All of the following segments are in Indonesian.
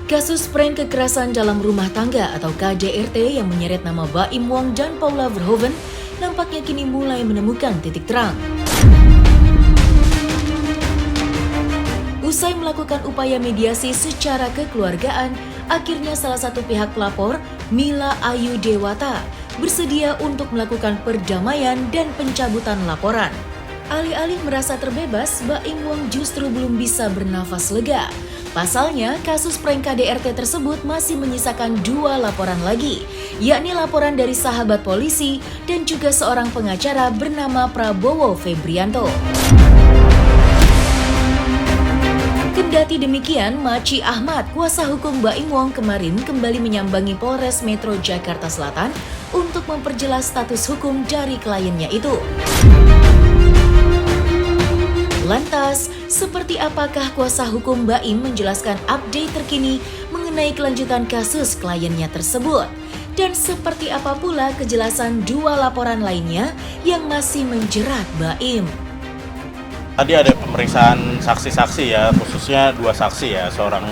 Kasus prank kekerasan dalam rumah tangga atau KDRT yang menyeret nama Baim Wong dan Paula Verhoeven nampaknya kini mulai menemukan titik terang. Usai melakukan upaya mediasi secara kekeluargaan, akhirnya salah satu pihak pelapor, Mila Ayu Dewata, bersedia untuk melakukan perdamaian dan pencabutan laporan. Alih-alih merasa terbebas, Baim Wong justru belum bisa bernafas lega. Pasalnya, kasus prank KDRT tersebut masih menyisakan 2 laporan lagi, yakni laporan dari sahabat polisi dan juga seorang pengacara bernama Prabowo Febrianto. Kendati demikian, Maci Ahmad, kuasa hukum Baim Wong kemarin kembali menyambangi Polres Metro Jakarta Selatan untuk memperjelas status hukum dari kliennya itu. Lantas, seperti apakah kuasa hukum Baim menjelaskan update terkini mengenai kelanjutan kasus kliennya tersebut? Dan seperti apa pula kejelasan 2 laporan lainnya yang masih menjerat Baim? Tadi ada pemeriksaan saksi-saksi ya, khususnya 2 saksi ya, seorang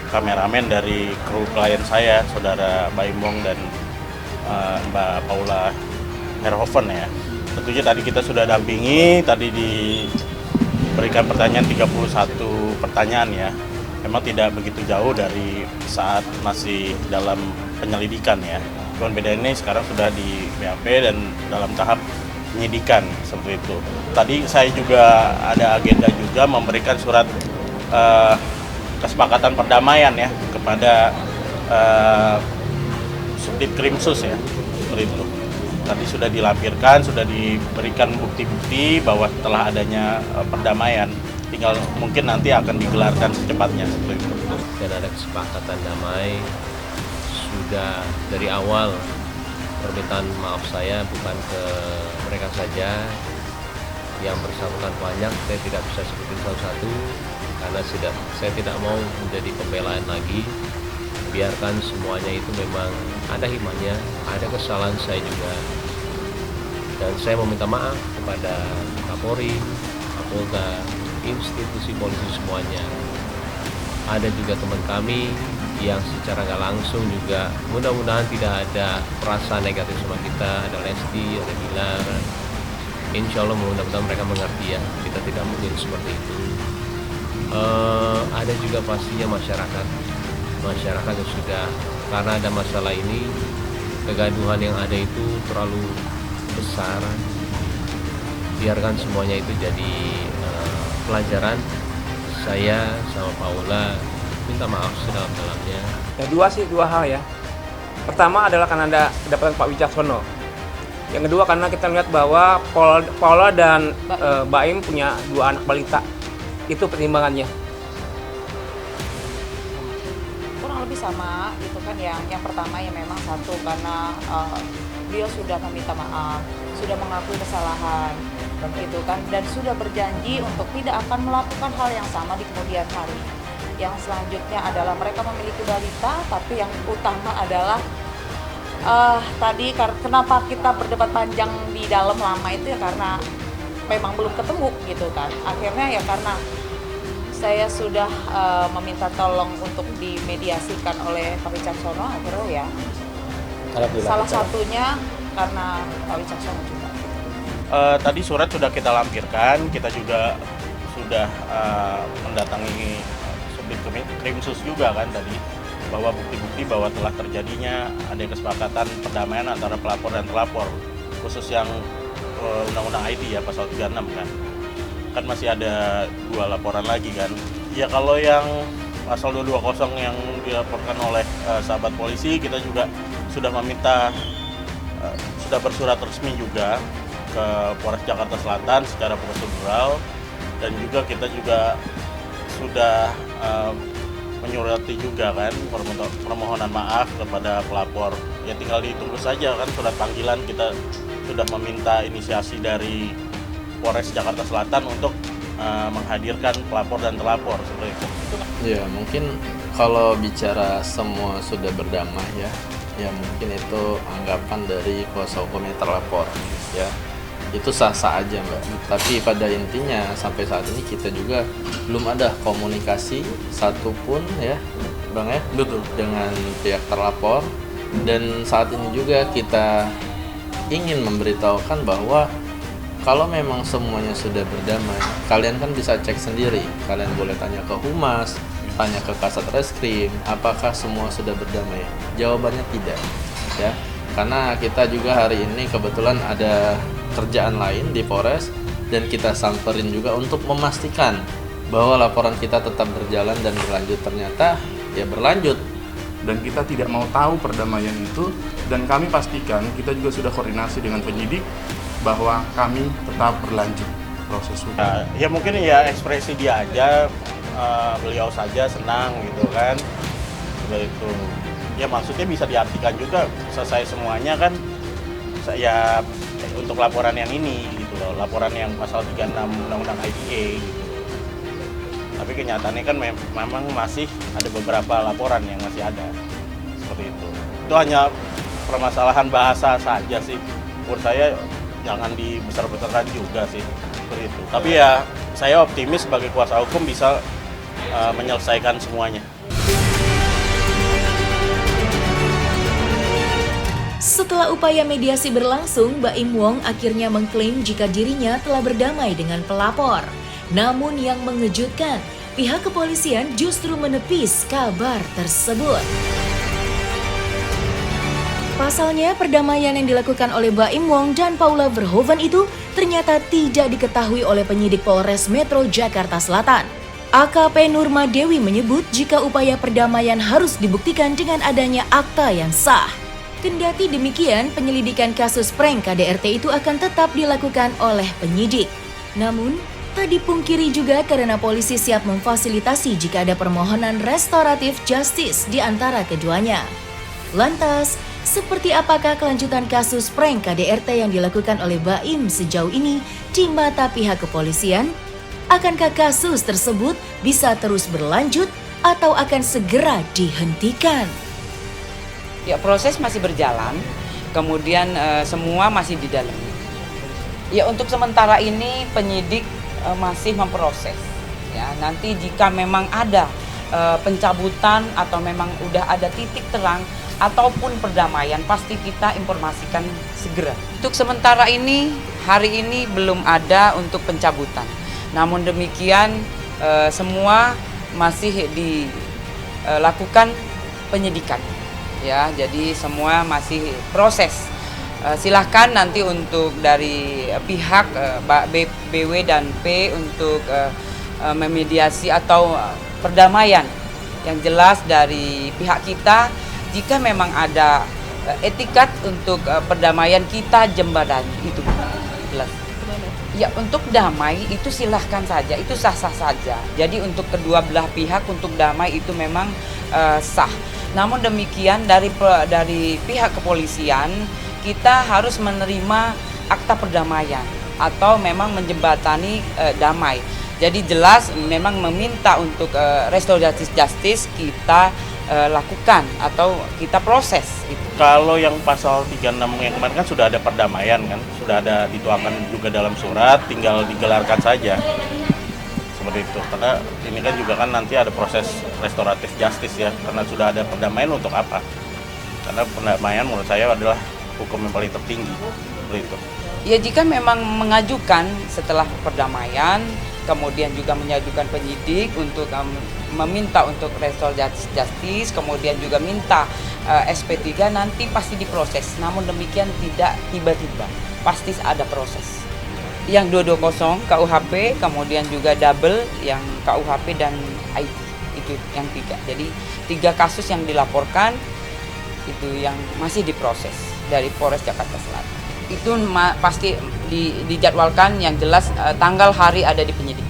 kameramen dari kru klien saya, saudara Baim Wong dan Mbak Paula Verhoeven ya. Tentunya tadi kita sudah dampingi, tadi diberikan pertanyaan 31 pertanyaan ya. Memang tidak begitu jauh dari saat masih dalam penyelidikan ya. Cuman beda ini sekarang sudah di BAP dan dalam tahap penyidikan seperti itu. Tadi saya juga ada agenda juga memberikan surat kesepakatan perdamaian ya kepada Subdit Krimsus ya, seperti itu. Tadi sudah dilampirkan, sudah diberikan bukti-bukti bahwa setelah adanya perdamaian, tinggal mungkin nanti akan digelarkan secepatnya seperti itu. Dan ada kesepakatan damai, sudah dari awal permintaan maaf saya bukan ke mereka saja, yang bersangkutan banyak, saya tidak bisa sebutin satu-satu karena saya tidak mau menjadi pembelaan lagi. Biarkan semuanya itu memang ada hikmahnya, ada kesalahan saya juga, dan saya meminta maaf kepada Kapolri, Kapolda, institusi polisi semuanya. Ada juga teman kami yang secara nggak langsung juga mudah-mudahan tidak ada perasaan negatif sama kita, ada Lesti, ada Bilar. Insya Allah mudah-mudahan mereka mengerti ya, kita tidak mungkin seperti itu. Ada juga pastinya masyarakat yang sudah, karena ada masalah ini, kegaduhan yang ada itu terlalu besar. Biarkan semuanya itu jadi pelajaran. Saya sama Paula minta maaf sedalam-dalamnya. Ya dua hal ya. Pertama adalah karena ada kedapatan Pak Wicaksono. Yang kedua karena kita lihat bahwa Paula dan Baim punya 2 anak balita. Itu pertimbangannya. Kurang lebih sama gitu kan, yang pertama ya memang satu karena beliau sudah meminta maaf, sudah mengakui kesalahan gitu kan, dan sudah berjanji untuk tidak akan melakukan hal yang sama di kemudian hari. Yang selanjutnya adalah mereka memiliki balita, tapi yang utama adalah tadi kenapa kita berdebat panjang di dalam lama itu ya karena memang belum ketemu gitu kan. Akhirnya ya karena saya sudah meminta tolong untuk dimediasikan oleh Pak Wicaksono, akhirnya ya salah satunya karena Pak Wicaksono juga. Tadi surat sudah kita lampirkan, kita juga sudah mendatangi Subdit Krimsus juga kan tadi, bahwa bukti-bukti bahwa telah terjadinya ada kesepakatan perdamaian antara pelapor dan terlapor, khusus yang Undang-Undang IT ya, pasal 36 kan masih ada 2 laporan lagi kan. Ya kalau yang pasal 220 yang dilaporkan oleh sahabat polisi, kita juga sudah meminta, sudah bersurat resmi juga ke Polres Jakarta Selatan secara prosedural, dan juga kita juga sudah menyurati juga kan permohonan maaf kepada pelapor. Ya tinggal ditunggu saja kan surat panggilan. Kita sudah meminta inisiasi dari Polres Jakarta Selatan untuk menghadirkan pelapor dan terlapor seperti itu. Ya mungkin kalau bicara semua sudah berdamai ya, ya mungkin itu anggapan dari kuasa hukum yang terlapor ya, itu sah-sah aja Mbak. Tapi pada intinya sampai saat ini kita juga belum ada komunikasi satupun ya Bang ya, betul, dengan pihak terlapor. Dan saat ini juga kita ingin memberitahukan bahwa kalau memang semuanya sudah berdamai, kalian kan bisa cek sendiri, kalian boleh tanya ke Humas, tanya ke Kasat Reskrim, apakah semua sudah berdamai? Jawabannya tidak, ya. Karena kita juga hari ini kebetulan ada kerjaan lain di Polres dan kita samperin juga untuk memastikan bahwa laporan kita tetap berjalan dan berlanjut. Ternyata ya berlanjut. Dan kita tidak mau tahu perdamaian itu, dan kami pastikan kita juga sudah koordinasi dengan penyidik bahwa kami tetap berlanjut proses hukum. Ya mungkin ya ekspresi dia aja, beliau saja senang gitu kan, seperti itu. Ya maksudnya bisa diartikan juga selesai semuanya kan, ya untuk laporan yang ini gitu loh, laporan yang pasal 36 Undang-Undang ITE gitu. Tapi kenyataannya kan memang masih ada beberapa laporan yang masih ada, seperti itu. Itu hanya permasalahan bahasa saja sih, menurut saya jangan dibesar-besarkan juga sih, seperti itu. Tapi ya saya optimis sebagai kuasa hukum bisa menyelesaikan semuanya. Setelah upaya mediasi berlangsung, Baim Wong akhirnya mengklaim jika dirinya telah berdamai dengan pelapor. Namun yang mengejutkan, pihak kepolisian justru menepis kabar tersebut. Pasalnya, perdamaian yang dilakukan oleh Baim Wong dan Paula Verhoeven itu ternyata tidak diketahui oleh penyidik Polres Metro Jakarta Selatan. AKP Nurma Dewi menyebut jika upaya perdamaian harus dibuktikan dengan adanya akta yang sah. Kendati demikian, penyelidikan kasus prank KDRT itu akan tetap dilakukan oleh penyidik. Namun, tak dipungkiri juga karena polisi siap memfasilitasi jika ada permohonan restoratif justice di antara keduanya. Lantas, seperti apakah kelanjutan kasus prank KDRT yang dilakukan oleh Baim sejauh ini di mata pihak kepolisian? Akankah kasus tersebut bisa terus berlanjut atau akan segera dihentikan? Ya, proses masih berjalan, kemudian semua masih di dalam. Ya, untuk sementara ini penyidik masih memproses. Ya, nanti jika memang ada pencabutan atau memang udah ada titik terang ataupun perdamaian, pasti kita informasikan segera. Untuk sementara ini, hari ini belum ada untuk pencabutan. Namun demikian, semua masih dilakukan penyidikan. Ya, jadi semua masih proses. Silahkan nanti untuk dari pihak BW dan P untuk memediasi atau perdamaian. Yang jelas dari pihak kita, jika memang ada etikat untuk perdamaian, kita jembatani itu jelas. Ya, untuk damai itu silahkan saja, itu sah-sah saja. Jadi untuk kedua belah pihak untuk damai itu memang sah. Namun demikian dari pihak kepolisian, kita harus menerima akta perdamaian atau memang menjembatani damai. Jadi jelas memang meminta untuk restoratif justice kita lakukan atau kita proses. Gitu. Kalau yang pasal 36 yang kemarin kan sudah ada perdamaian kan, sudah ada dituangkan juga dalam surat, tinggal digelarkan saja. Seperti itu, karena ini kan juga kan nanti ada proses restoratif justice ya, karena sudah ada perdamaian untuk apa? Karena perdamaian menurut saya adalah hukum yang paling tertinggi, seperti itu. Ya, jika memang mengajukan setelah perdamaian, kemudian juga mengajukan penyidik untuk meminta untuk restoratif justice, kemudian juga minta SP3, nanti pasti diproses. Namun demikian tidak tiba-tiba, pasti ada proses. Yang 220 KUHP, kemudian juga double yang KUHP dan IT, itu yang 3. Jadi 3 kasus yang dilaporkan itu yang masih diproses dari Polres Jakarta Selatan. Itu pasti dijadwalkan, yang jelas tanggal hari ada di penyidik.